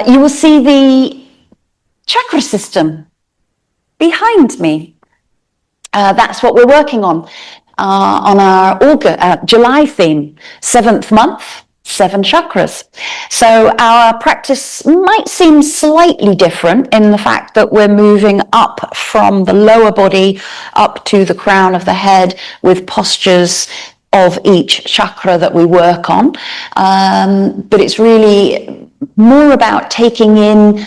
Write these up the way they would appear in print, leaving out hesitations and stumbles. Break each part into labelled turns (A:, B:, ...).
A: You will see the chakra system behind me. That's what we're working on our July theme, 7th month, 7 chakras. So our practice might seem slightly different in the fact that we're moving up from the lower body up to the crown of the head with postures of each chakra that we work on. But it's really more about taking in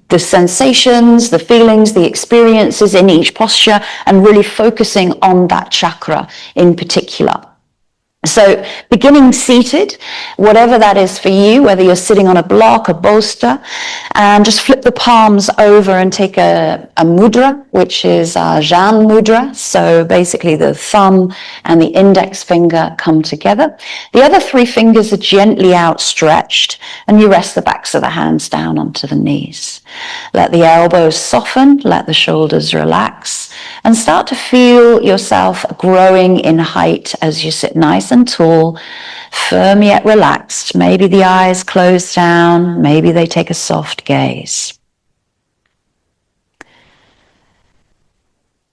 A: the sensations, the feelings, the experiences in each posture and really focusing on that chakra in particular. So beginning seated, whatever that is for you, whether you're sitting on a block, a bolster, and just flip the palms over and take a mudra, which is a Jan mudra. So basically the thumb and the index finger come together. The other 3 fingers are gently outstretched, and you rest the backs of the hands down onto the knees. Let the elbows soften, let the shoulders relax, and start to feel yourself growing in height as you sit nice and tall, firm yet relaxed. Maybe the eyes close down, maybe they take a soft gaze.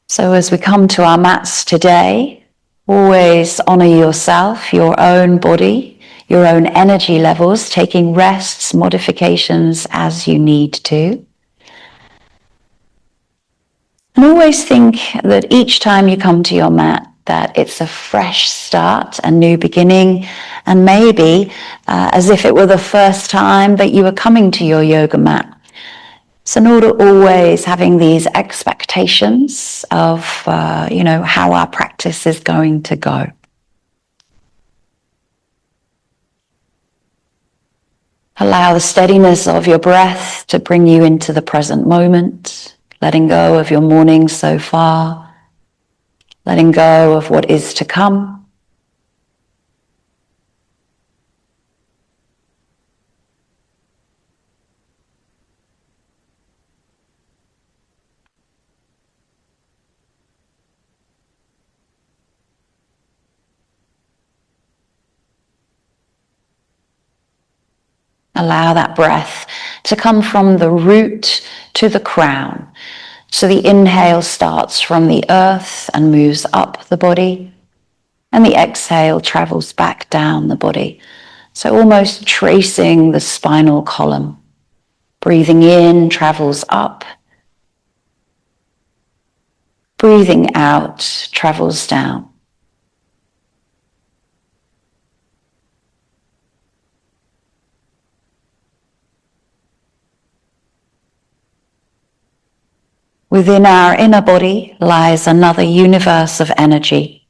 A: So as we come to our mats today, always honor yourself, your own body, your own energy levels, taking rests, modifications as you need to. And always think that each time you come to your mat, that it's a fresh start, a new beginning, and maybe as if it were the first time that you were coming to your yoga mat. So not always having these expectations of, how our practice is going to go. Allow the steadiness of your breath to bring you into the present moment, letting go of your morning so far, letting go of what is to come. Allow that breath to come from the root to the crown. So the inhale starts from the earth and moves up the body, and the exhale travels back down the body. So almost tracing the spinal column. Breathing in travels up. Breathing out travels down. Within our inner body lies another universe of energy,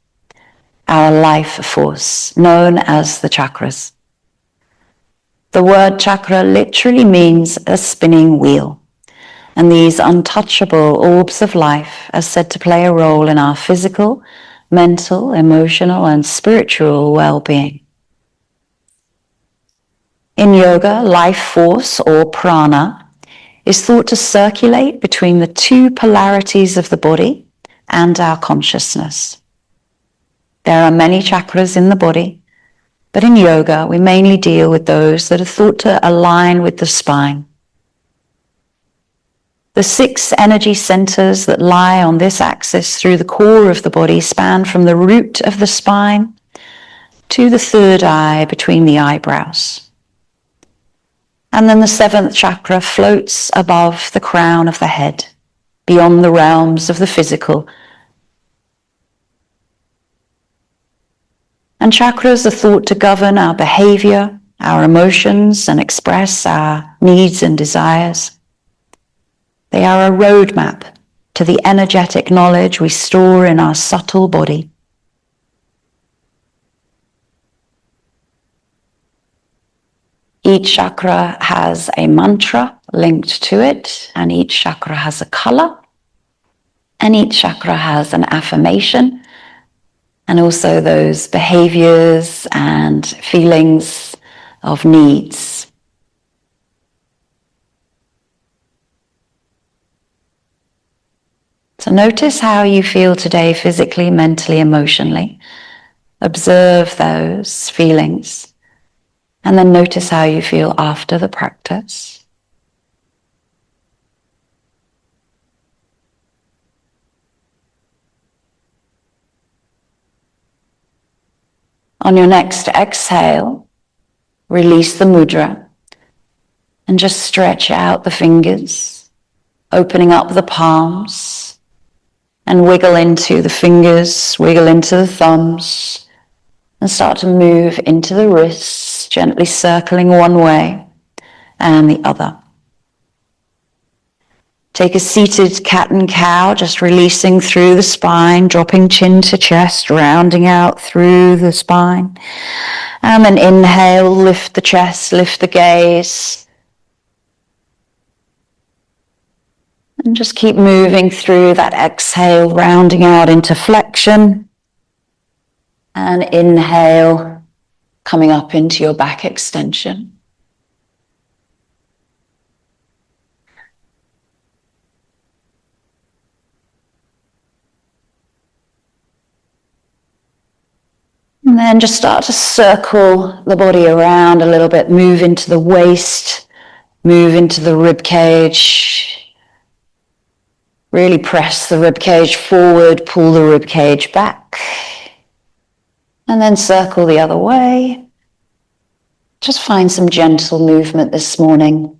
A: our life force, known as the chakras. The word chakra literally means a spinning wheel, and these untouchable orbs of life are said to play a role in our physical, mental, emotional, and spiritual well-being. In yoga, life force, or prana, is thought to circulate between the 2 polarities of the body and our consciousness. There are many chakras in the body, but in yoga we mainly deal with those that are thought to align with the spine. The 6 energy centers that lie on this axis through the core of the body span from the root of the spine to the 3rd eye between the eyebrows. And then the 7th chakra floats above the crown of the head, beyond the realms of the physical. And chakras are thought to govern our behavior, our emotions, and express our needs and desires. They are a roadmap to the energetic knowledge we store in our subtle body. Each chakra has a mantra linked to it, and each chakra has a color, and each chakra has an affirmation, and also those behaviors and feelings of needs. So notice how you feel today physically, mentally, emotionally. Observe those feelings. And then notice how you feel after the practice. On your next exhale, release the mudra and just stretch out the fingers, opening up the palms, and wiggle into the fingers, wiggle into the thumbs, and start to move into the wrists, gently circling one way and the other. Take a seated cat and cow, just releasing through the spine, dropping chin to chest, rounding out through the spine. And then inhale, lift the chest, lift the gaze. And just keep moving through that exhale, rounding out into flexion. And inhale, coming up into your back extension. And then just start to circle the body around a little bit, move into the waist, move into the rib cage. Really press the rib cage forward, pull the rib cage back. And then circle the other way. Just find some gentle movement this morning.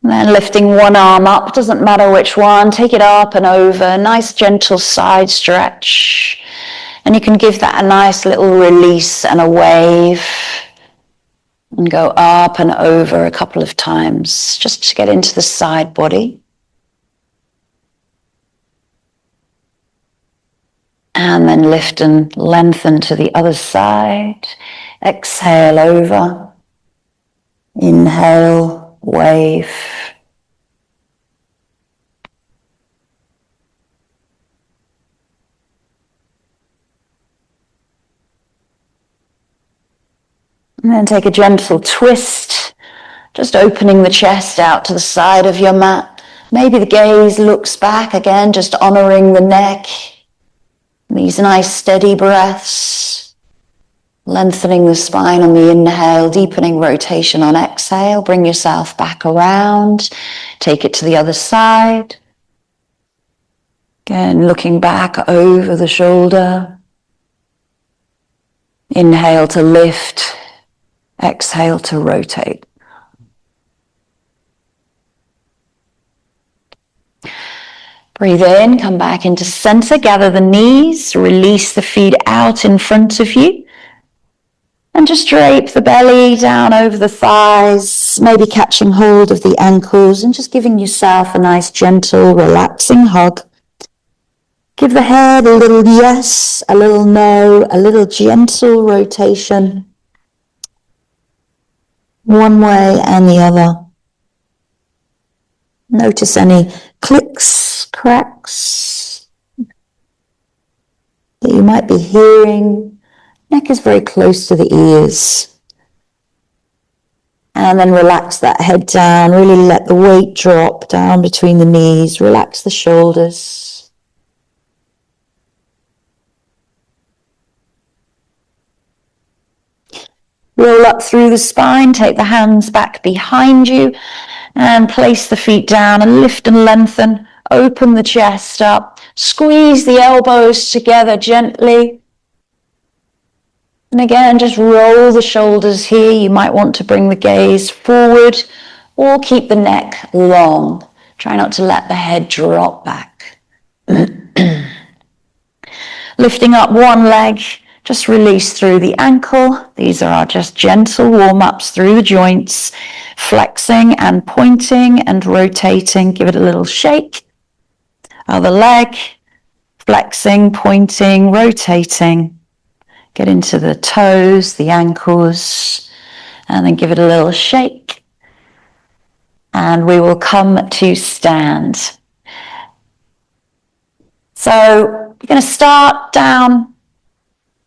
A: And then lifting one arm up, doesn't matter which one, take it up and over, nice gentle side stretch. And you can give that a nice little release and a wave. And go up and over a couple of times, just to get into the side body. And then lift and lengthen to the other side. Exhale over. Inhale, wave. And then take a gentle twist, just opening the chest out to the side of your mat. Maybe the gaze looks back again, just honoring the neck. These nice steady breaths. Lengthening the spine on the inhale, deepening rotation on exhale. Bring yourself back around. Take it to the other side. Again, looking back over the shoulder. Inhale to lift. Exhale to rotate. Breathe in, come back into center, gather the knees, release the feet out in front of you. And just drape the belly down over the thighs, maybe catching hold of the ankles and just giving yourself a nice, gentle, relaxing hug. Give the head a little yes, a little no, a little gentle rotation. One way and the other. Notice any clicks, cracks that you might be hearing. Neck is very close to the ears. And then relax that head down. Really let the weight drop down between the knees. Relax the shoulders. Roll up through the spine, take the hands back behind you and place the feet down and lift and lengthen. Open the chest up, squeeze the elbows together gently. And again, just roll the shoulders here. You might want to bring the gaze forward or keep the neck long. Try not to let the head drop back. Lifting up one leg. Just release through the ankle. These are just gentle warm-ups through the joints, flexing and pointing and rotating. Give it a little shake. Other leg, flexing, pointing, rotating. Get into the toes, the ankles, and then give it a little shake. And we will come to stand. So we're going to start down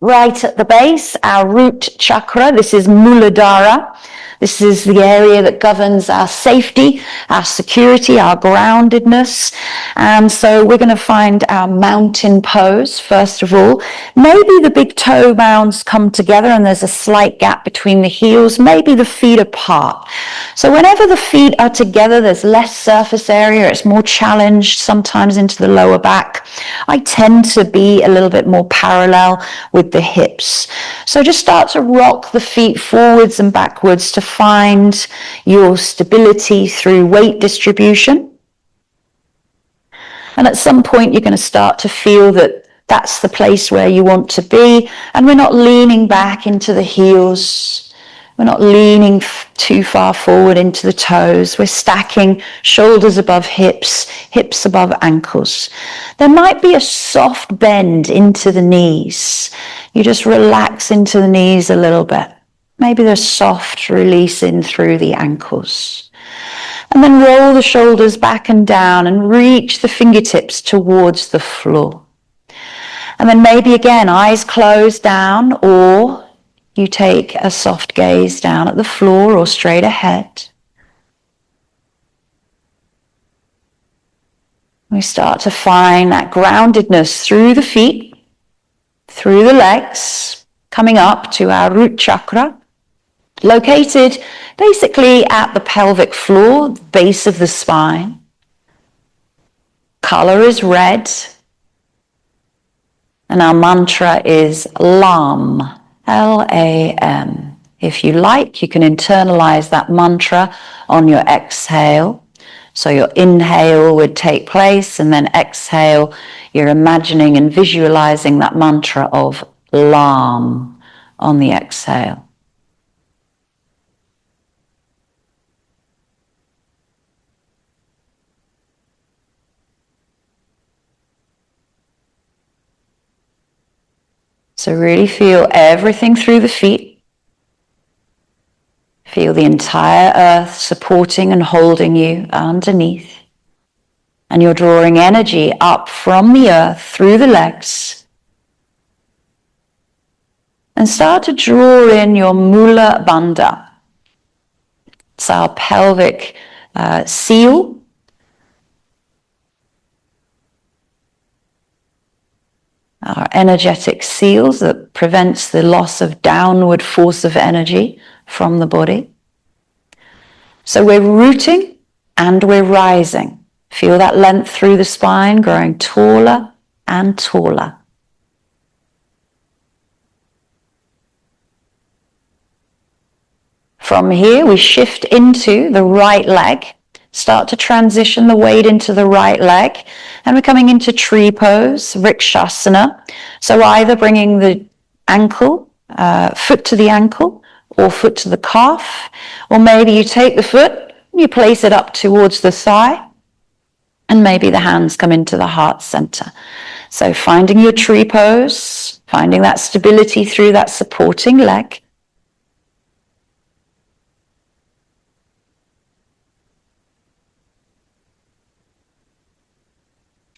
A: right at the base, our root chakra. This is Muladhara. This is the area that governs our safety, our security, our groundedness. And so we're going to find our mountain pose, first of all. Maybe the big toe mounds come together and there's a slight gap between the heels, maybe the feet apart. So whenever the feet are together, there's less surface area, it's more challenged, sometimes into the lower back. I tend to be a little bit more parallel with the hips. So just start to rock the feet forwards and backwards to find your stability through weight distribution. And at some point, you're going to start to feel that that's the place where you want to be. And we're not leaning back into the heels. We're not leaning too far forward into the toes. We're stacking shoulders above hips, hips above ankles. There might be a soft bend into the knees. You just relax into the knees a little bit. Maybe there's soft release in through the ankles. And then roll the shoulders back and down and reach the fingertips towards the floor. And then maybe again, eyes closed down, or you take a soft gaze down at the floor or straight ahead. We start to find that groundedness through the feet, through the legs, coming up to our root chakra, located basically at the pelvic floor, the base of the spine. Color is red. And our mantra is LAM, L-A-M. If you like, you can internalize that mantra on your exhale. So your inhale would take place, and then exhale, you're imagining and visualizing that mantra of LAM on the exhale. So really feel everything through the feet. Feel the entire earth supporting and holding you underneath. And you're drawing energy up from the earth through the legs. And start to draw in your Mula Bandha. It's our pelvic seal. Our energetic seals that prevents the loss of downward force of energy from the body. So we're rooting and we're rising. Feel that length through the spine, growing taller and taller. From here, we shift into the right leg. Start to transition the weight into the right leg. And we're coming into tree pose, Vrikshasana. So either bringing the ankle, foot to the ankle, or foot to the calf. Or maybe you take the foot, you place it up towards the thigh. And maybe the hands come into the heart center. So finding your tree pose, finding that stability through that supporting leg.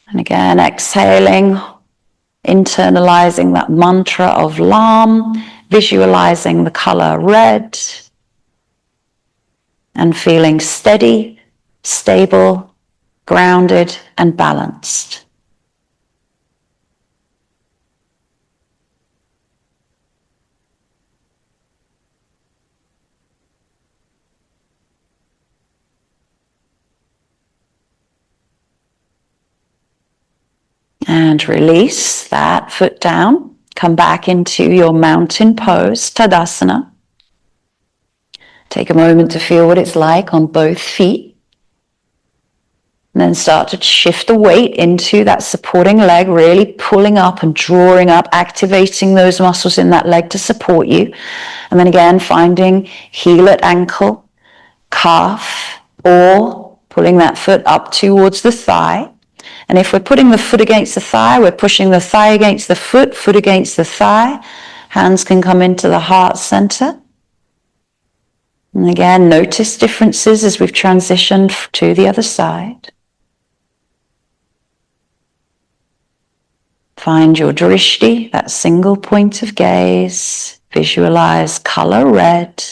A: And again, exhaling, internalizing that mantra of LAM, visualizing the color red, and feeling steady, stable, grounded, and balanced. And release that foot down. Come back into your mountain pose, Tadasana. Take a moment to feel what it's like on both feet. And then start to shift the weight into that supporting leg, really pulling up and drawing up, activating those muscles in that leg to support you. And then again, finding heel at ankle, calf, or pulling that foot up towards the thigh. And if we're putting the foot against the thigh, we're pushing the thigh against the foot, foot against the thigh. Hands can come into the heart center. And again, notice differences as we've transitioned to the other side. Find your drishti, that single point of gaze. Visualize color red.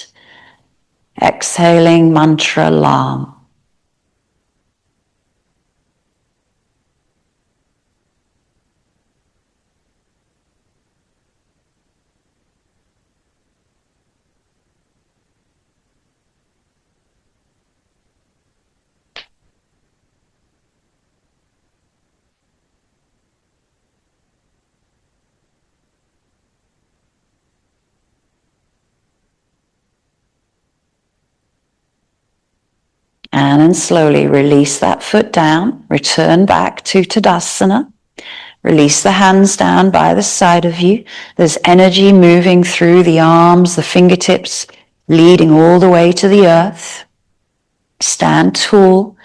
A: Exhaling mantra Lam. And then slowly release that foot down, return back to Tadasana. Release the hands down by the side of you. There's energy moving through the arms, the fingertips, leading all the way to the earth. Stand tall.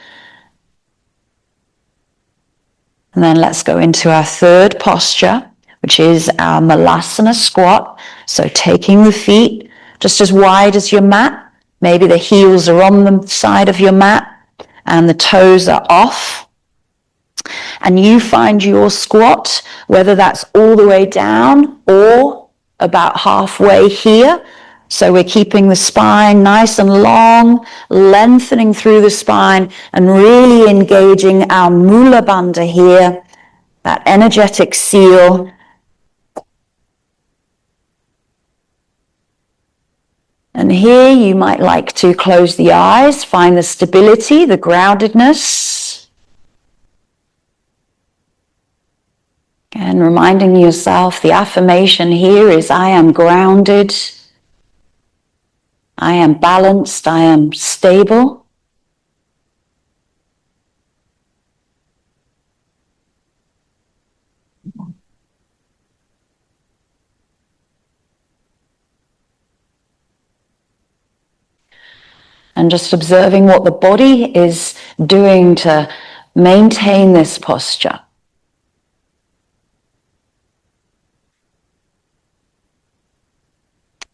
A: And then let's go into our third posture, which is our Malasana squat. So taking the feet just as wide as your mat. Maybe the heels are on the side of your mat and the toes are off. And you find your squat, whether that's all the way down or about halfway here. So we're keeping the spine nice and long, lengthening through the spine and really engaging our Mula Bandha here, that energetic seal. And here you might like to close the eyes, find the stability, the groundedness. And reminding yourself, the affirmation here is, I am grounded, I am balanced, I am stable. And just observing what the body is doing to maintain this posture.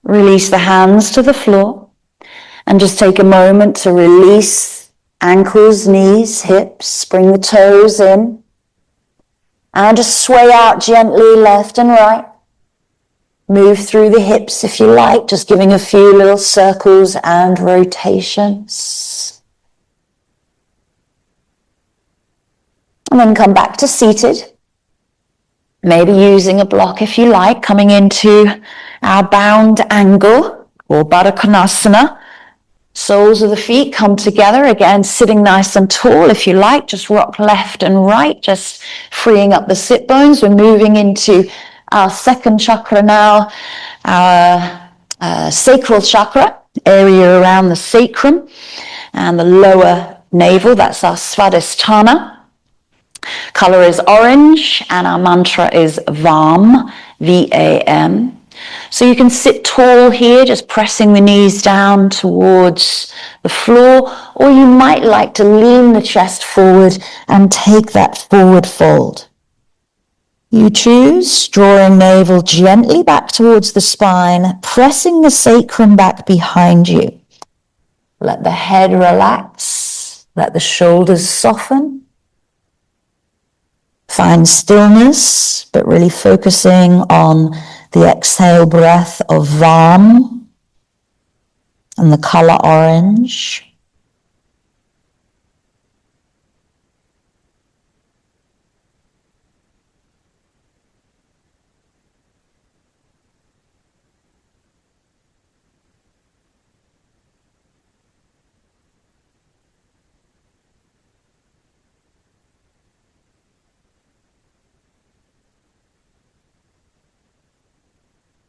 A: Release the hands to the floor and just take a moment to release ankles, knees, hips, bring the toes in and just sway out gently left and right. Move through the hips if you like, just giving a few little circles and rotations. And then come back to seated. Maybe using a block if you like, coming into our bound angle or Baddha Konasana. Soles of the feet come together, again sitting nice and tall if you like. Just rock left and right, just freeing up the sit bones. We're moving into our second chakra now, our sacral chakra, area around the sacrum and the lower navel. That's our Svadhisthana. Color is orange and our mantra is VAM, V-A-M. So you can sit tall here, just pressing the knees down towards the floor, or you might like to lean the chest forward and take that forward fold. You choose, drawing navel gently back towards the spine, pressing the sacrum back behind you. Let the head relax, let the shoulders soften. Find stillness, but really focusing on the exhale breath of VAM and the color orange.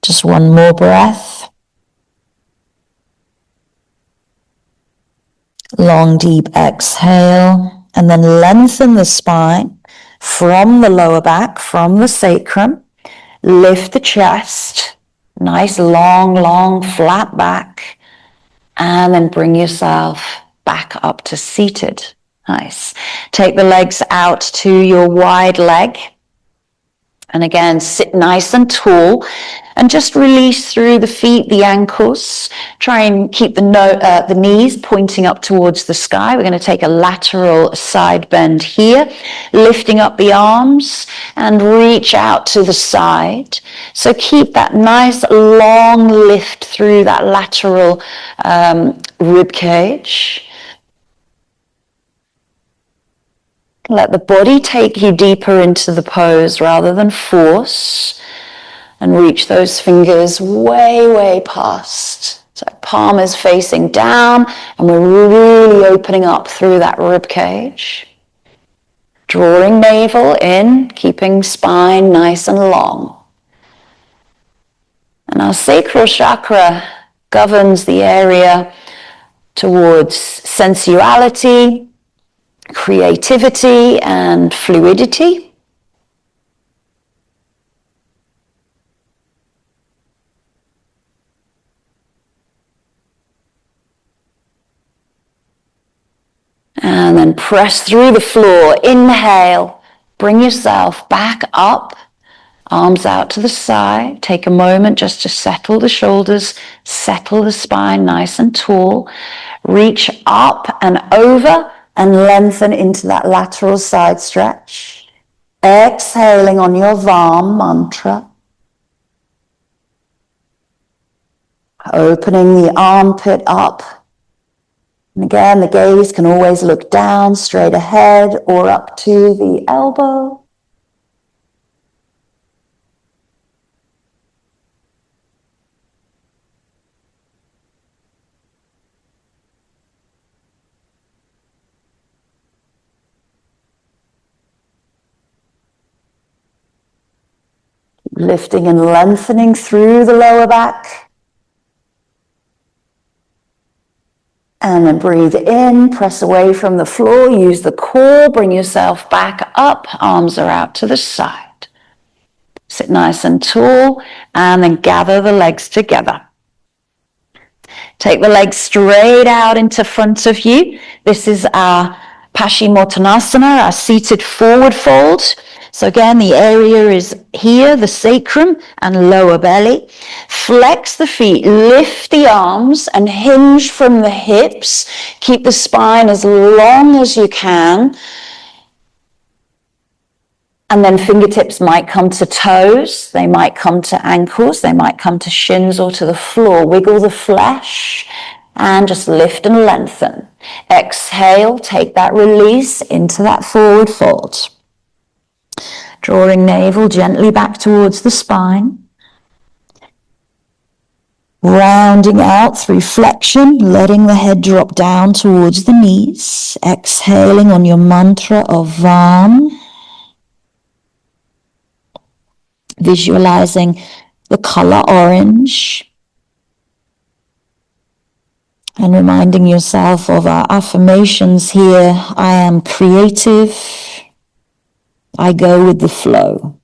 A: Just one more breath. Long, deep exhale, and then lengthen the spine from the lower back, from the sacrum. Lift the chest, nice, long, flat back, and then bring yourself back up to seated. Nice. Take the legs out to your wide leg. And again, sit nice and tall and just release through the feet, the ankles. Try and keep the knees pointing up towards the sky. We're going to take a lateral side bend here, lifting up the arms and reach out to the side. So keep that nice long lift through that lateral rib cage. Let the body take you deeper into the pose rather than force, and reach those fingers way, way past. So palm is facing down and we're really opening up through that rib cage. Drawing navel in, keeping spine nice and long. And our sacral chakra governs the area towards sensuality, creativity, and fluidity. And then press through the floor. Inhale, bring yourself back up, arms out to the side. Take a moment just to settle the shoulders, settle the spine nice and tall. Reach up and over and lengthen into that lateral side stretch. Exhaling on your Vam mantra. Opening the armpit up. And again, the gaze can always look down, straight ahead, or up to the elbow. Lifting and lengthening through the lower back. And then breathe in, press away from the floor, use the core, bring yourself back up, arms are out to the side. Sit nice and tall, and then gather the legs together. Take the legs straight out into front of you. This is our Paschimottanasana, our seated forward fold. So again, the area is here, the sacrum and lower belly. Flex the feet, lift the arms and hinge from the hips. Keep the spine as long as you can. And then fingertips might come to toes, they might come to ankles, they might come to shins or to the floor. Wiggle the flesh and just lift and lengthen. Exhale, take that release into that forward fold. Drawing navel gently back towards the spine. Rounding out through flexion, letting the head drop down towards the knees. Exhaling on your mantra of Vam. Visualizing the color orange. And reminding yourself of our affirmations here. I am creative. I go with the flow.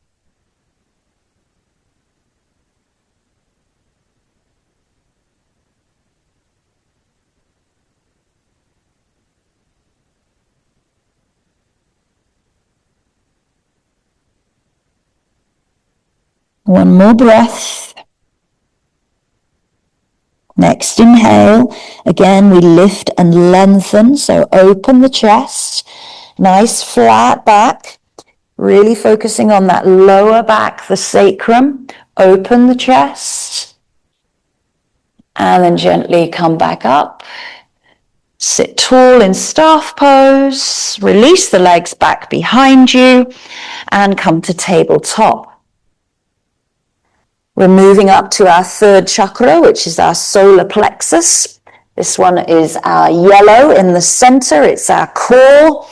A: One more breath. Next inhale. Again, we lift and lengthen. So open the chest. Nice flat back. Really focusing on that lower back, the sacrum. Open the chest. And then gently come back up. Sit tall in staff pose. Release the legs back behind you. And come to tabletop. We're moving up to our third chakra, which is our solar plexus. This one is our yellow in the center. It's our core.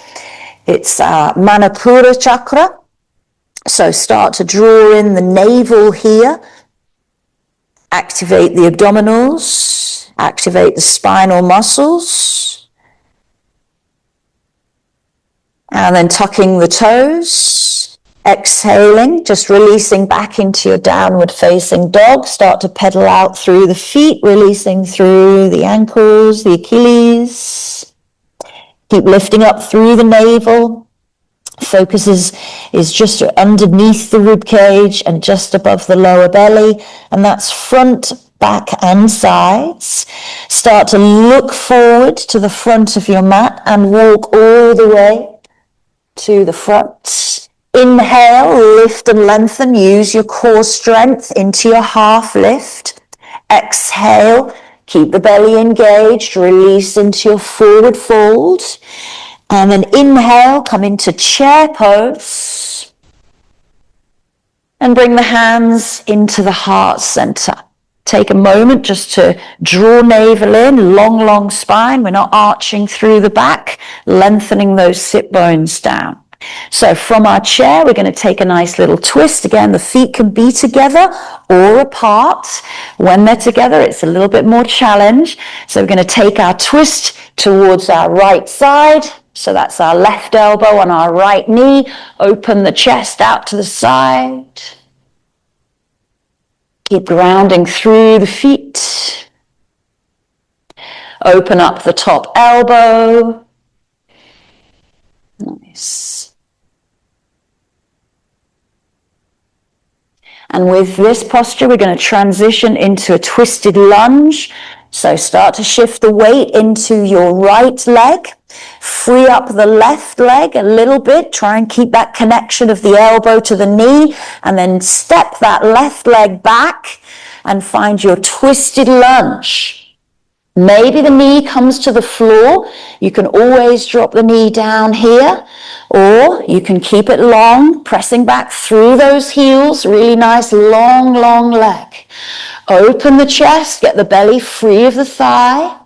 A: It's our Manipura chakra. So start to draw in the navel here. Activate the abdominals. Activate the spinal muscles. And then tucking the toes. Exhaling, just releasing back into your downward facing dog. Start to pedal out through the feet, releasing through the ankles, the Achilles. Keep lifting up through the navel. Focus is just underneath the rib cage and just above the lower belly, and that's front, back and sides. Start to look forward to the front of your mat and walk all the way to the front. Inhale, lift and lengthen. Use your core strength into your half lift. Exhale, keep the belly engaged. Release into your forward fold. And then inhale, come into chair pose. And bring the hands into the heart center. Take a moment just to draw navel in, long, long spine. We're not arching through the back, lengthening those sit bones down. So from our chair, we're going to take a nice little twist. Again, the feet can be together or apart. When they're together, it's a little bit more challenge. So we're going to take our twist towards our right side. So that's our left elbow on our right knee. Open the chest out to the side. Keep grounding through the feet. Open up the top elbow. Nice. And with this posture, we're going to transition into a twisted lunge. So start to shift the weight into your right leg. Free up the left leg a little bit. Try and keep that connection of the elbow to the knee. And then step that left leg back and find your twisted lunge. Maybe the knee comes to the floor. You can always drop the knee down here. Or you can keep it long, pressing back through those heels. Really nice, long, long leg. Open the chest, get the belly free of the thigh.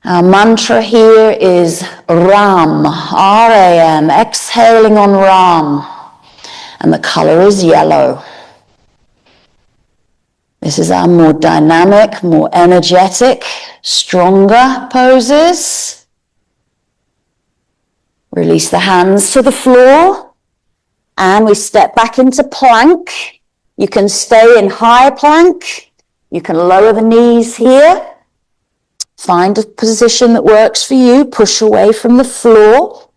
A: Our mantra here is Ram, R-A-M, exhaling on Ram. And the color is yellow. This is our more dynamic, more energetic, stronger poses. Release the hands to the floor. And we step back into plank. You can stay in high plank. You can lower the knees here. Find a position that works for you. Push away from the floor.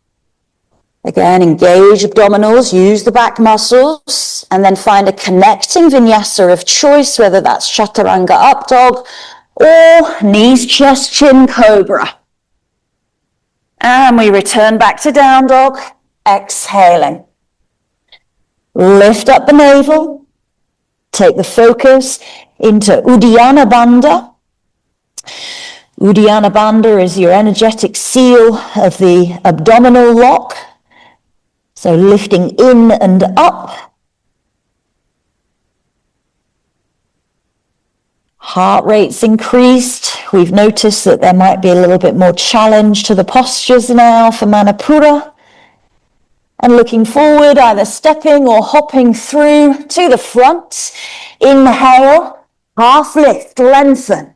A: Again, engage abdominals, use the back muscles, and then find a connecting vinyasa of choice, whether that's chaturanga up dog or knees, chest, chin, cobra. And we return back to down dog, exhaling. Lift up the navel. Take the focus into Uddiyana Bandha. Uddiyana Bandha is your energetic seal of the abdominal lock. So lifting in and up. Heart rate's increased. We've noticed that there might be a little bit more challenge to the postures now for Manipura. And looking forward, either stepping or hopping through to the front. Inhale, half lift, lengthen.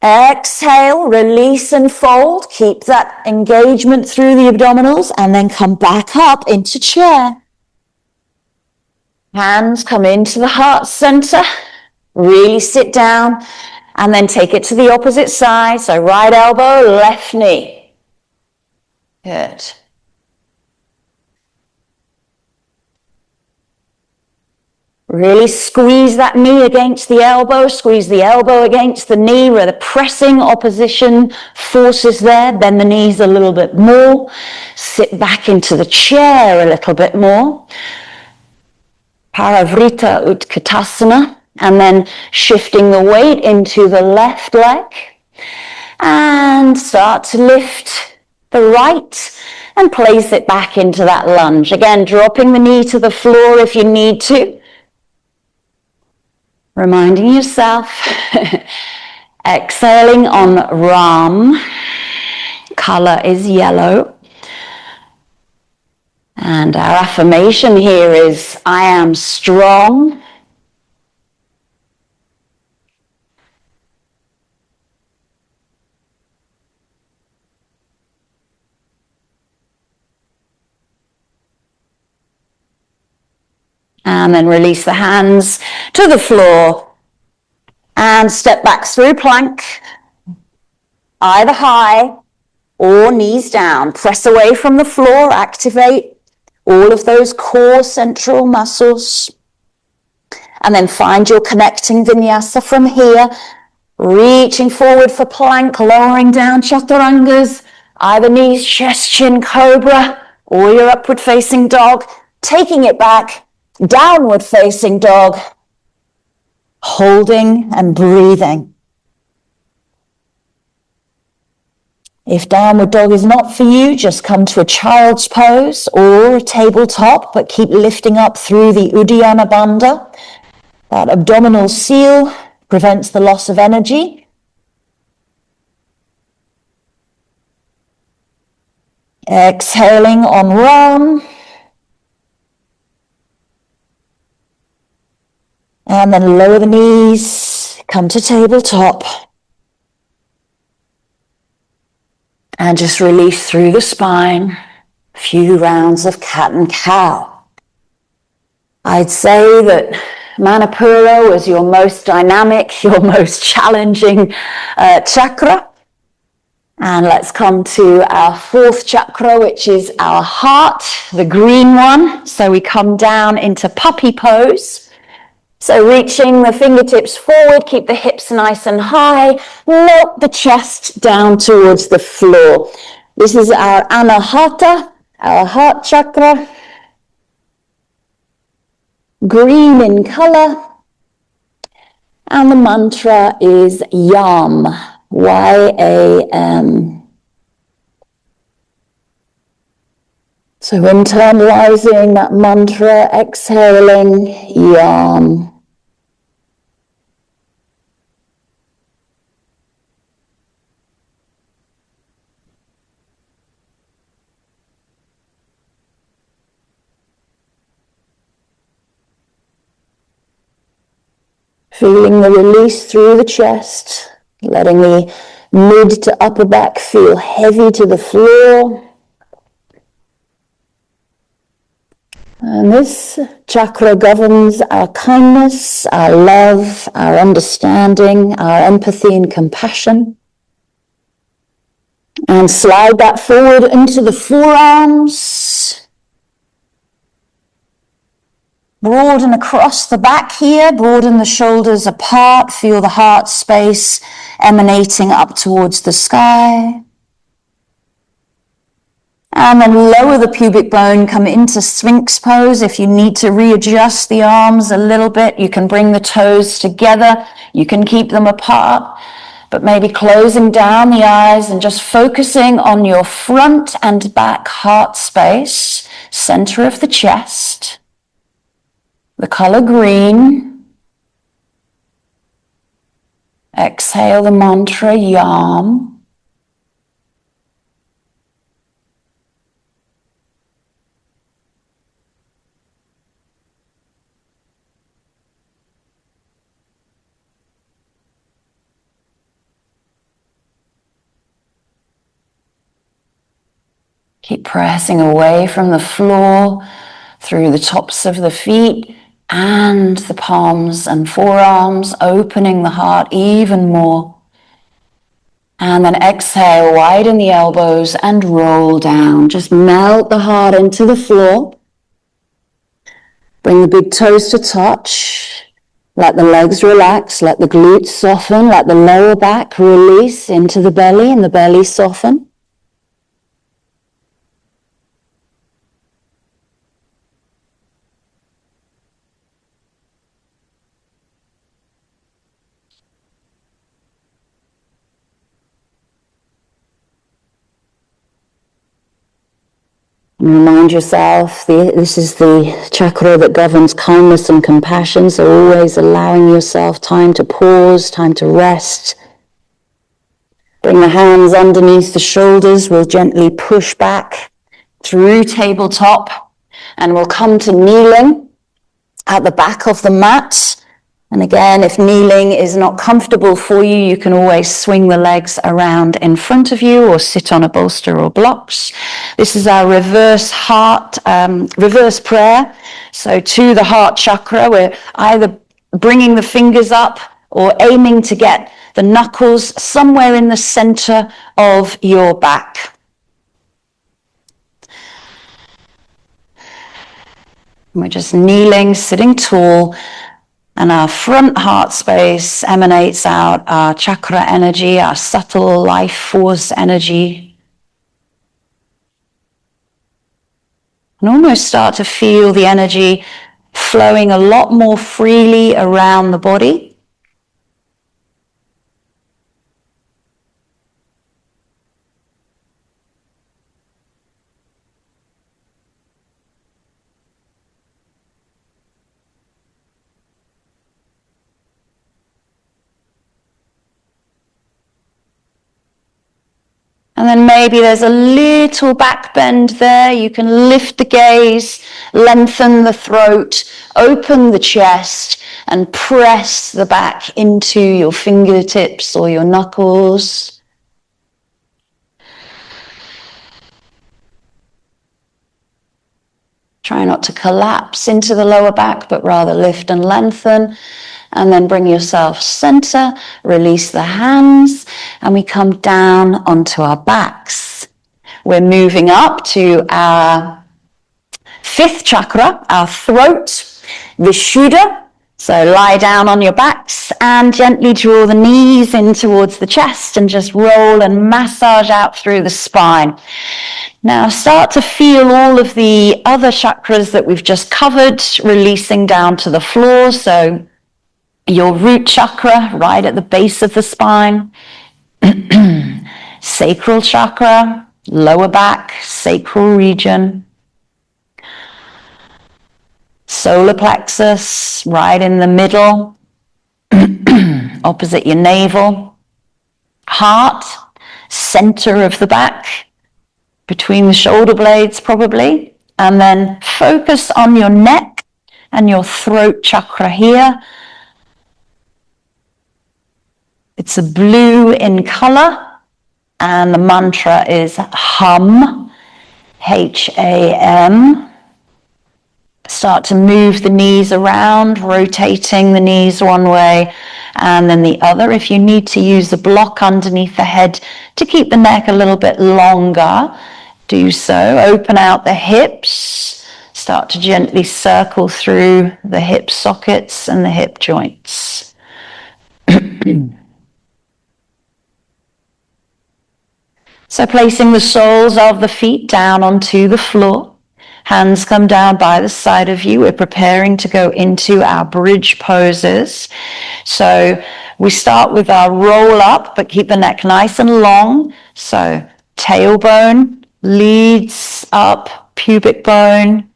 A: Exhale, release and fold. Keep that engagement through the abdominals and then come back up into chair. Hands come into the heart center. Really sit down and then take it to the opposite side. So right elbow, left knee. Good. Really squeeze that knee against the elbow, squeeze the elbow against the knee where the pressing opposition force is there. Bend the knees a little bit more. Sit back into the chair a little bit more. Parivrtta Utkatasana. And then shifting the weight into the left leg. And start to lift the right and place it back into that lunge. Again, dropping the knee to the floor if you need to. Reminding yourself, exhaling on Ram, color is yellow. And our affirmation here is, I am strong. And then release the hands to the floor and step back through plank, either high or knees down. Press away from the floor, activate all of those core central muscles. And then find your connecting vinyasa from here, reaching forward for plank, lowering down chaturangas, either knees, chest, chin, cobra, or your upward facing dog, taking it back, downward facing dog, holding and breathing. If downward dog is not for you, just come to a child's pose or a tabletop, but keep lifting up through the Uddiyana Bandha. That abdominal seal prevents the loss of energy. Exhaling on Ram. And then lower the knees, come to tabletop. And just release through the spine. A few rounds of cat and cow. I'd say that Manipura was your most dynamic, your most challenging chakra. And let's come to our fourth chakra, which is our heart, the green one. So we come down into puppy pose. So reaching the fingertips forward, keep the hips nice and high, melt the chest down towards the floor. This is our Anahata, our heart chakra. Green in color, and the mantra is YAM, Y-A-M. So internalizing that mantra, exhaling YAM. Feeling the release through the chest, letting the mid to upper back feel heavy to the floor. And this chakra governs our kindness, our love, our understanding, our empathy and compassion. And slide that forward into the forearms. Broaden across the back here, broaden the shoulders apart, feel the heart space emanating up towards the sky. And then lower the pubic bone, come into Sphinx pose. If you need to readjust the arms a little bit, you can bring the toes together, you can keep them apart, but maybe closing down the eyes and just focusing on your front and back heart space, center of the chest. The color green. Exhale the mantra YAM. Keep pressing away from the floor through the tops of the feet and the palms and forearms, opening the heart even more. And then exhale, widen the elbows and roll down. Just melt the heart into the floor. Bring the big toes to touch. Let the legs relax, let the glutes soften, let the lower back release into the belly and the belly soften. And remind yourself, this is the chakra that governs kindness and compassion, so always allowing yourself time to pause, time to rest. Bring the hands underneath the shoulders. We'll gently push back through tabletop, and we'll come to kneeling at the back of the mat. And again, if kneeling is not comfortable for you, you can always swing the legs around in front of you or sit on a bolster or blocks. This is our reverse prayer. So to the heart chakra, we're either bringing the fingers up or aiming to get the knuckles somewhere in the center of your back. We're just kneeling, sitting tall, and our front heart space emanates out our chakra energy, our subtle life force energy. And almost start to feel the energy flowing a lot more freely around the body. And then maybe there's a little back bend there. You can lift the gaze, lengthen the throat, open the chest, and press the back into your fingertips or your knuckles. Try not to collapse into the lower back, but rather lift and lengthen. And then bring yourself center, release the hands, and we come down onto our backs. We're moving up to our fifth chakra, our throat, Vishuddha. So lie down on your backs and gently draw the knees in towards the chest and just roll and massage out through the spine. Now start to feel all of the other chakras that we've just covered releasing down to the floor. So your root chakra right at the base of the spine, sacral chakra, lower back, sacral region, solar plexus right in the middle, opposite your navel, heart, center of the back, between the shoulder blades probably, and then focus on your neck and your throat chakra here. It's a blue in color, and the mantra is hum, H-A-M. Start to move the knees around, rotating the knees one way and then the other. If you need to use a block underneath the head to keep the neck a little bit longer, do so. Open out the hips. Start to gently circle through the hip sockets and the hip joints. So placing the soles of the feet down onto the floor. Hands come down by the side of you. We're preparing to go into our bridge poses. So we start with our roll up, but keep the neck nice and long. So tailbone leads up, pubic bone,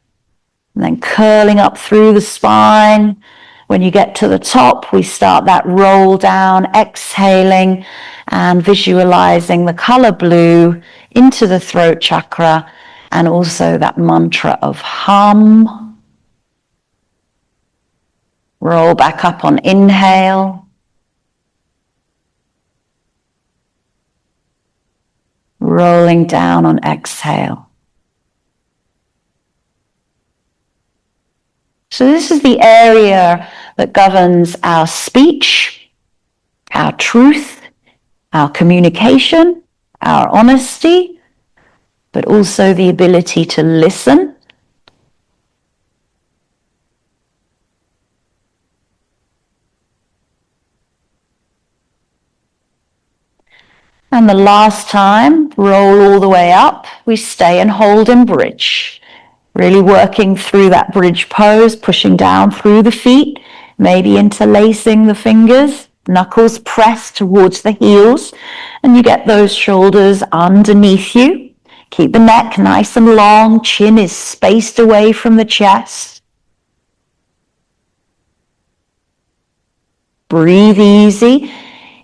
A: and then curling up through the spine. When you get to the top, we start that roll down, exhaling and visualizing the color blue into the throat chakra, and also that mantra of hum. Roll back up on inhale. Rolling down on exhale. So this is the area that governs our speech, our truth, our communication, our honesty, but also the ability to listen. And the last time, roll all the way up, we stay and hold in bridge. Really working through that bridge pose, pushing down through the feet, maybe interlacing the fingers, knuckles pressed towards the heels, and you get those shoulders underneath you. Keep the neck nice and long, chin is spaced away from the chest. Breathe easy.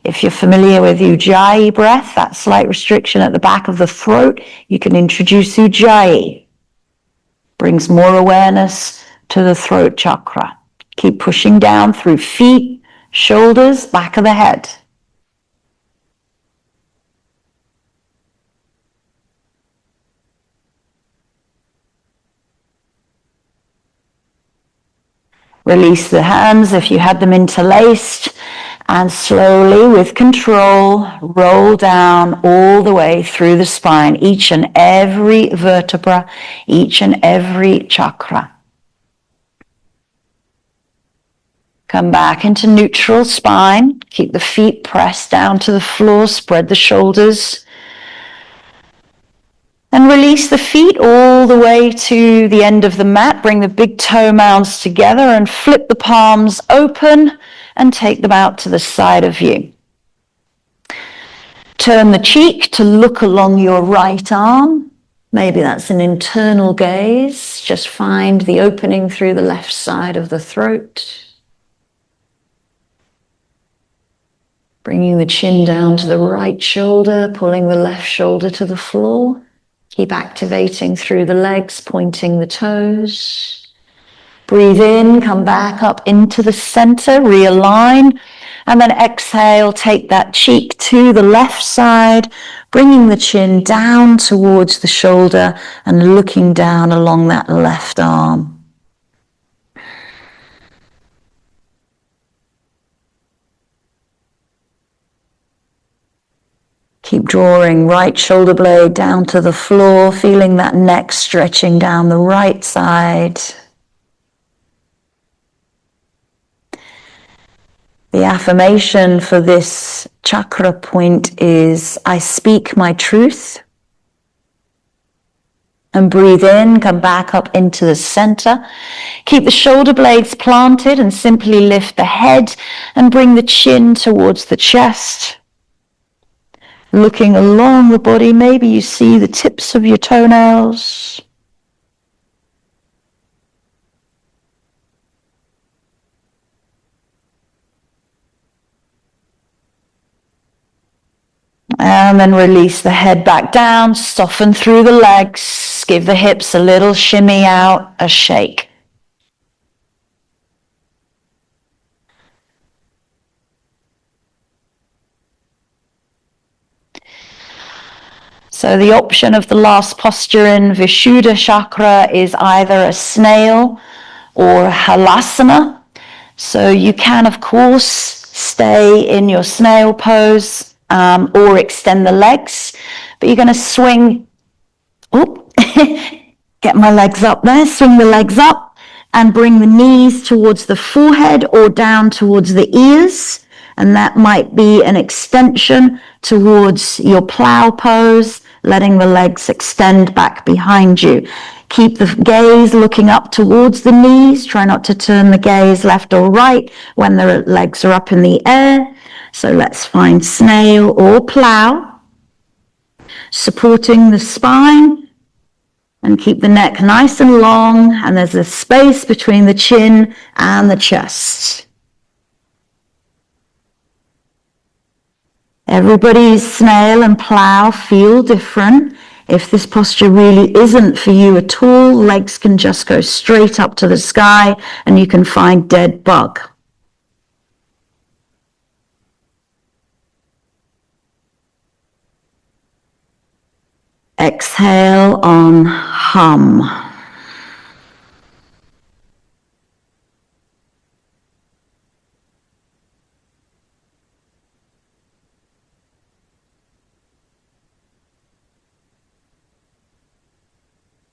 A: If you're familiar with Ujjayi breath, that slight restriction at the back of the throat, you can introduce Ujjayi. Brings more awareness to the throat chakra. Keep pushing down through feet, shoulders, back of the head. Release the hands if you had them interlaced, And slowly, with control, roll down all the way through the spine, each and every vertebra, each and every chakra. Come back into neutral spine. Keep the feet pressed down to the floor. Spread the shoulders. And release the feet all the way to the end of the mat. Bring the big toe mounds together and flip the palms open and take them out to the side of you. Turn the cheek to look along your right arm. Maybe that's an internal gaze. Just find the opening through the left side of the throat. Bringing the chin down to the right shoulder, pulling the left shoulder to the floor. Keep activating through the legs, pointing the toes. Breathe in, come back up into the center, realign, and then exhale, take that cheek to the left side, bringing the chin down towards the shoulder and looking down along that left arm. Keep drawing right shoulder blade down to the floor, feeling that neck stretching down the right side. The affirmation for this chakra point is, I speak my truth. And breathe in, come back up into the center. Keep the shoulder blades planted and simply lift the head and bring the chin towards the chest. Looking along the body, maybe you see the tips of your toenails. And then release the head back down, soften through the legs, give the hips a little shimmy out, a shake. So the option of the last posture in Vishuddha chakra is either a snail or halasana. So you can, of course, stay in your snail pose or extend the legs, but you're going to swing, get my legs up there, swing the legs up and bring the knees towards the forehead or down towards the ears. And that might be an extension towards your plow pose, letting the legs extend back behind you. Keep the gaze looking up towards the knees. Try not to turn the gaze left or right when the legs are up in the air. So let's find snail or plow, supporting the spine, and keep the neck nice and long, and there's a space between the chin and the chest. Everybody's snail and plow feel different. If this posture really isn't for you at all, legs can just go straight up to the sky and you can find dead bug. Exhale on hum.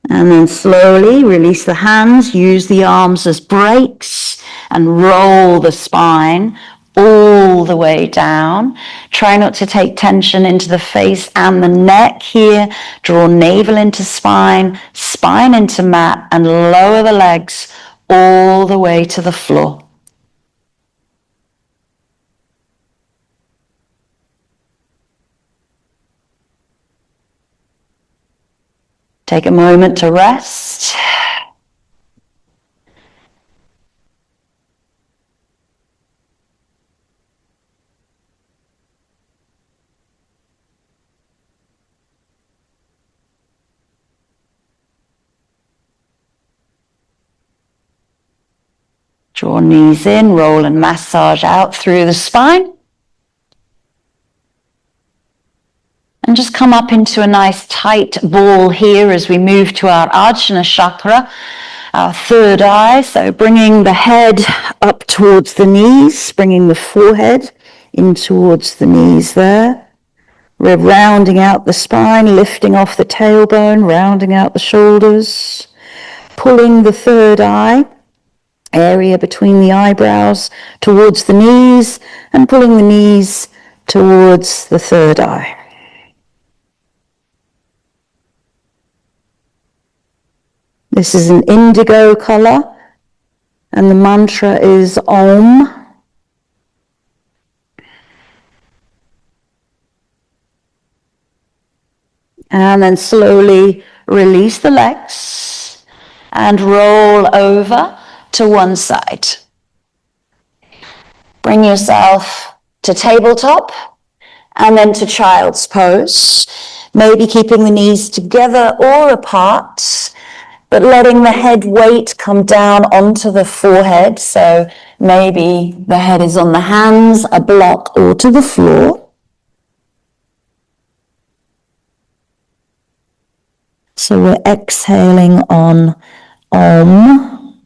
A: And then slowly release the hands, use the arms as brakes and roll the spine all the way down. Try not to take tension into the face and the neck here. Draw navel into spine, spine into mat, and lower the legs all the way to the floor. Take a moment to rest. Draw knees in, roll and massage out through the spine. And just come up into a nice tight ball here as we move to our Ajna chakra, our third eye. So bringing the head up towards the knees, bringing the forehead in towards the knees there. We're rounding out the spine, lifting off the tailbone, rounding out the shoulders, pulling the third eye area between the eyebrows towards the knees and pulling the knees towards the third eye. This is an indigo color, and the mantra is Om. And then slowly release the legs and roll over to one side. Bring yourself to tabletop and then to child's pose, maybe keeping the knees together or apart, but letting the head weight come down onto the forehead. So maybe the head is on the hands, a block, or to the floor. So we're exhaling on Om.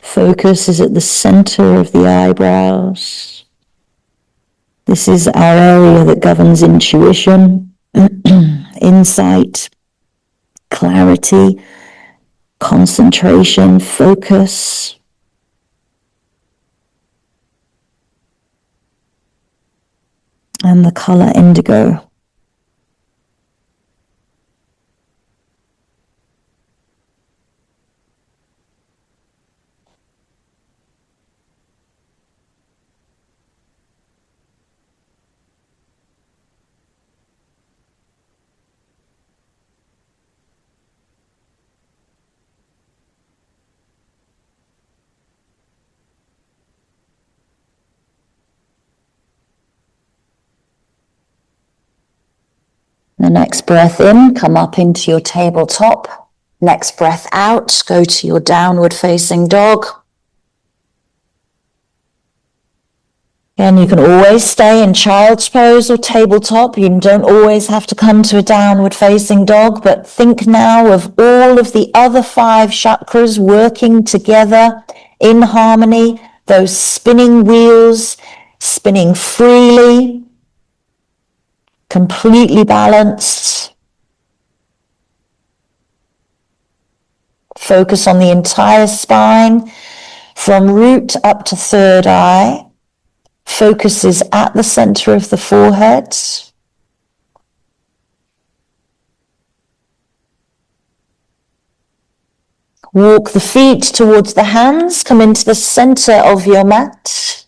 A: Focus is at the center of the eyebrows. This is our area that governs intuition, insight, clarity, concentration, focus. And the color indigo. The next breath in, come up into your tabletop. Next breath out, go to your downward facing dog. Again, you can always stay in child's pose or tabletop. You don't always have to come to a downward facing dog, but think now of all of the other 5 chakras working together in harmony, those spinning wheels, spinning freely, completely balanced. Focus on the entire spine, from root up to third eye. Focus is at the center of the forehead. Walk the feet towards the hands, come into the center of your mat.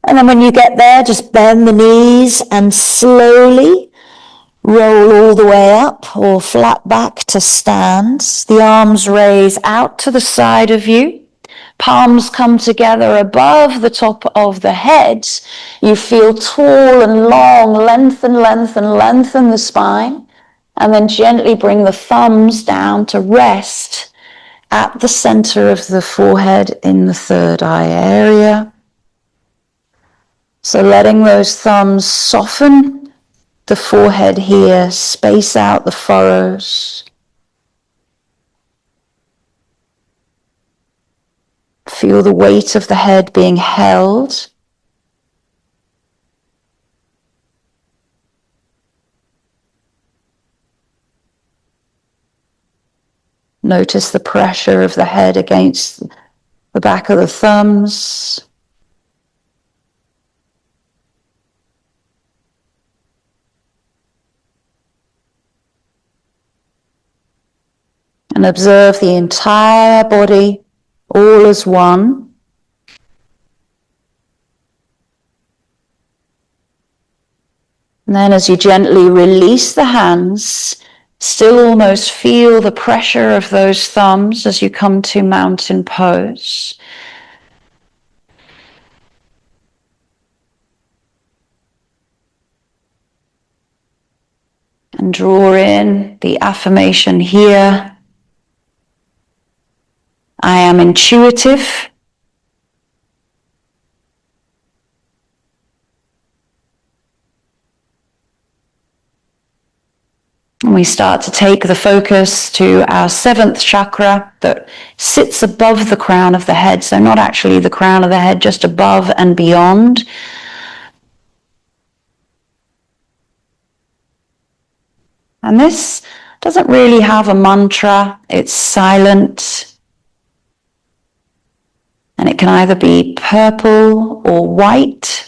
A: And then when you get there, just bend the knees and slowly roll all the way up or flat back to stand. The arms raise out to the side of you. Palms come together above the top of the head. You feel tall and long, lengthen the spine. And then gently bring the thumbs down to rest at the center of the forehead in the third eye area. So letting those thumbs soften the forehead here, space out the furrows. Feel the weight of the head being held. Notice the pressure of the head against the back of the thumbs. And observe the entire body, all as one. And then as you gently release the hands, still almost feel the pressure of those thumbs as you come to mountain pose. And draw in the affirmation here. I am intuitive. we start to take the focus to our seventh chakra that sits above the crown of the head. So not actually the crown of the head, just above and beyond. And this doesn't really have a mantra. It's silent. And it can either be purple or white.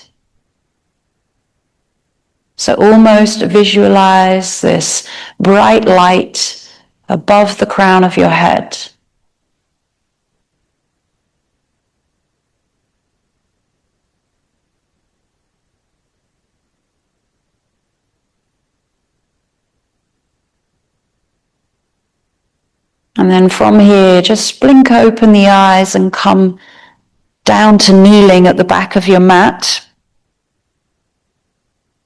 A: So almost visualize this bright light above the crown of your head. And then from here, just blink open the eyes and come down to kneeling at the back of your mat.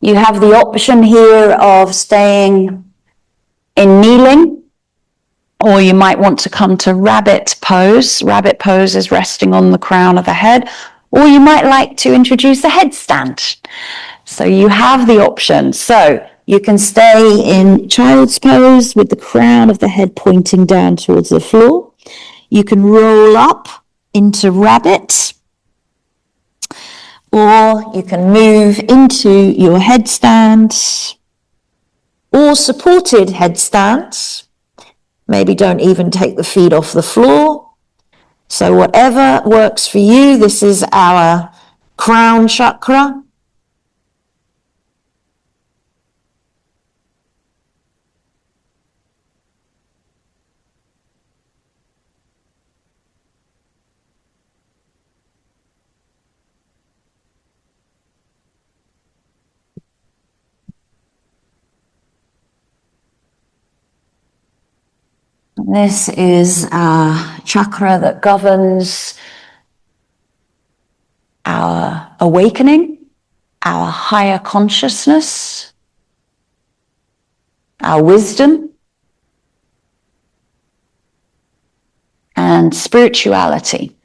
A: You have the option here of staying in kneeling, or you might want to come to rabbit pose. Rabbit pose is resting on the crown of the head, or you might like to introduce a headstand. So you have the option. So you can stay in child's pose with the crown of the head pointing down towards the floor. You can roll up into rabbit, or you can move into your headstand or supported headstands. Maybe don't even take the feet off the floor. So whatever works for you, this is our crown chakra. This is our chakra that governs our awakening, our higher consciousness, our wisdom, and spirituality.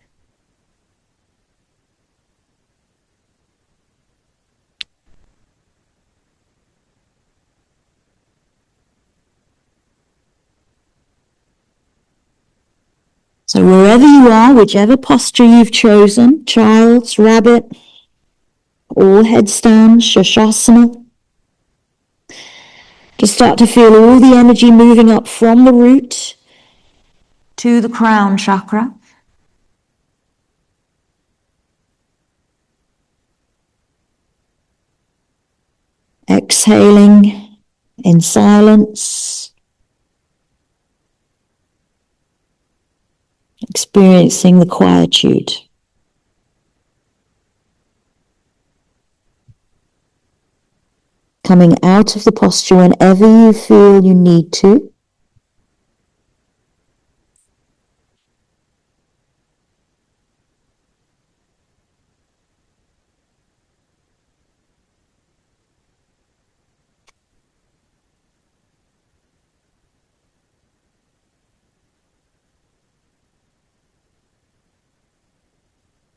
A: So wherever you are, whichever posture you've chosen, child's, rabbit, or headstand, shashasana, just start to feel all the energy moving up from the root to the crown chakra. Exhaling in silence. Experiencing the quietude. Coming out of the posture whenever you feel you need to.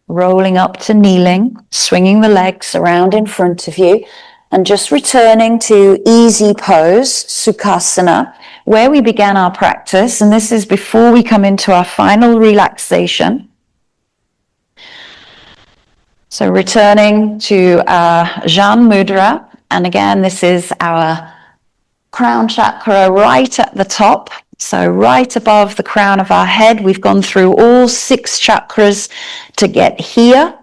A: Rolling up to kneeling, swinging the legs around in front of you, and just returning to easy pose, Sukhasana, where we began our practice. And this is before we come into our final relaxation. So returning to our Jan Mudra. And again, this is our crown chakra right at the top. So right above the crown of our head, we've gone through all 6 chakras to get here.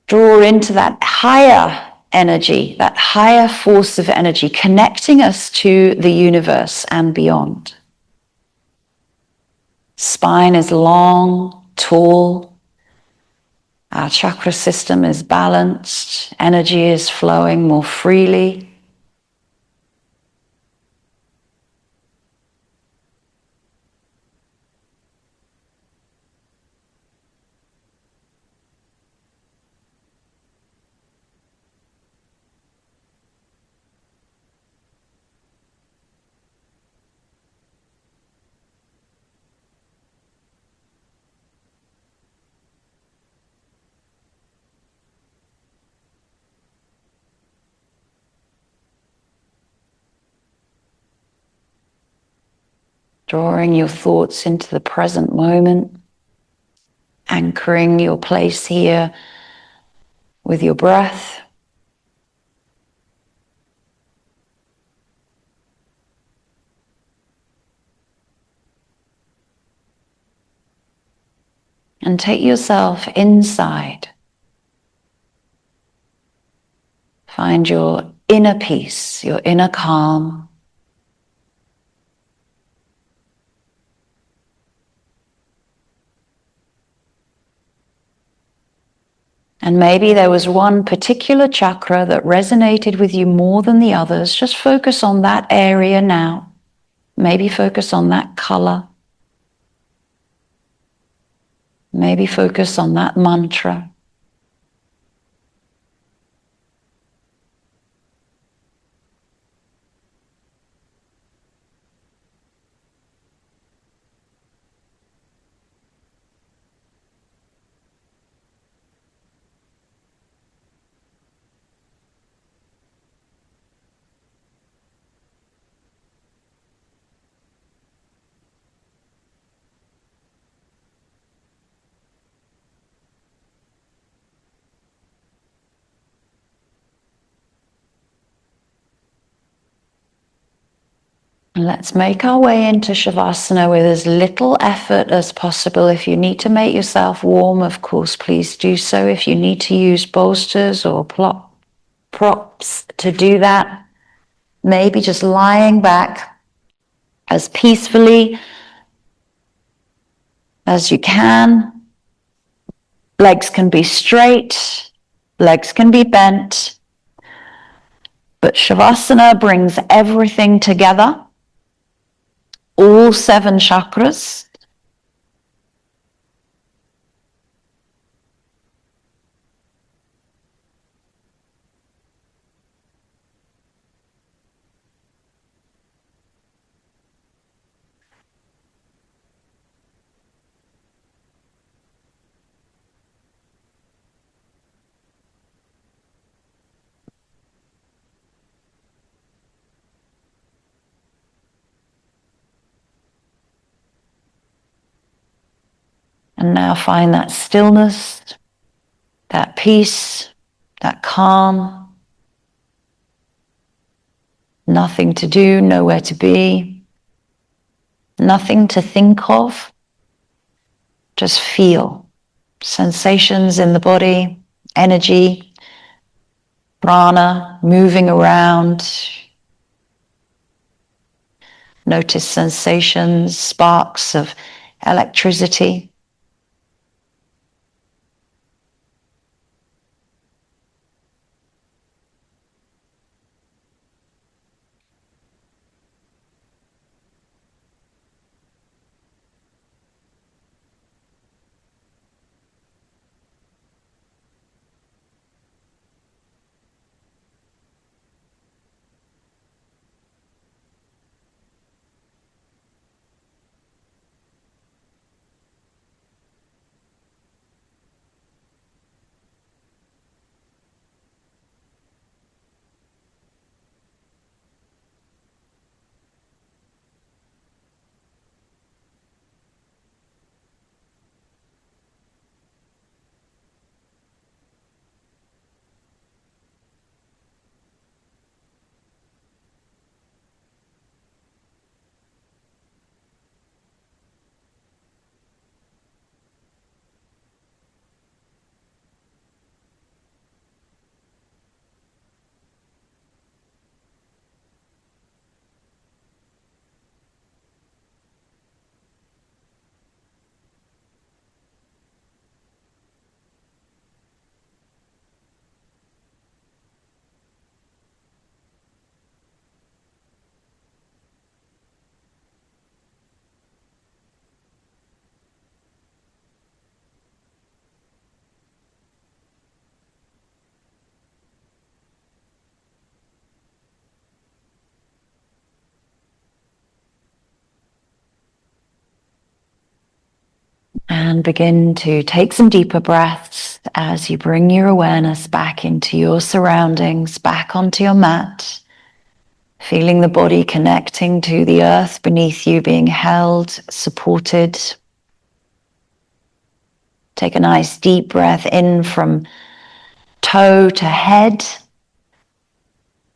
A: Draw into that higher energy, that higher force of energy, connecting us to the universe and beyond. Spine is long, tall. Our chakra system is balanced. Energy is flowing more freely. drawing your thoughts into the present moment, anchoring your place here with your breath. And take yourself inside. Find your inner peace, your inner calm. And maybe there was one particular chakra that resonated with you more than the others. Just focus on that area now. Maybe focus on that color. Maybe focus on that mantra. Let's make our way into Shavasana with as little effort as possible. If you need to make yourself warm, of course, please do so. If you need to use bolsters or props to do that, maybe just lying back as peacefully as you can. Legs can be straight, legs can be bent, but Shavasana brings everything together. All 7 chakras. And now find that stillness, that peace, that calm. Nothing to do, nowhere to be. Nothing to think of. Just feel sensations in the body, energy, prana moving around. Notice sensations, sparks of electricity. And begin to take some deeper breaths as you bring your awareness back into your surroundings, back onto your mat. Feeling the body connecting to the earth beneath you, being held, supported. Take a nice deep breath in from toe to head.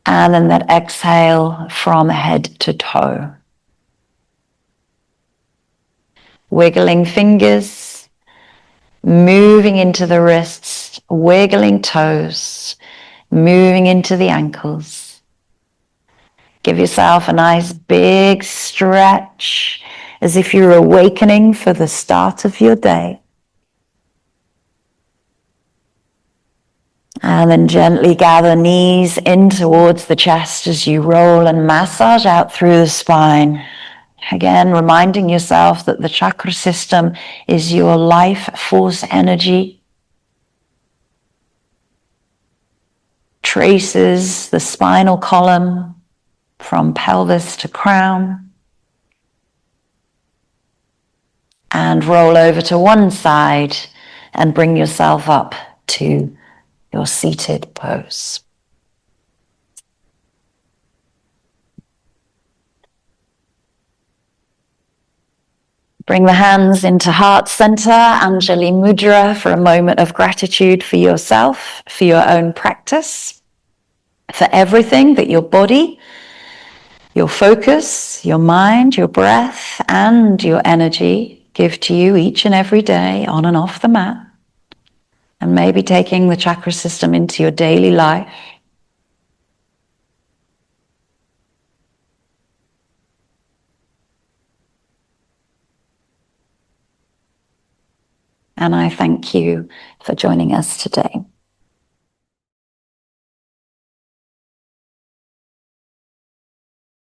A: And then that exhale from head to toe. Wiggling fingers, moving into the wrists, wiggling toes, moving into the ankles. Give yourself a nice big stretch as if you're awakening for the start of your day. And then gently gather knees in towards the chest as you roll and massage out through the spine. Again, reminding yourself that the chakra system is your life force energy. Traces the spinal column from pelvis to crown. And roll over to one side and bring yourself up to your seated pose. Bring the hands into heart center, Anjali Mudra, for a moment of gratitude for yourself, for your own practice, for everything that your body, your focus, your mind, your breath, and your energy give to you each and every day on and off the mat. And maybe taking the chakra system into your daily life. And I thank you for joining us today.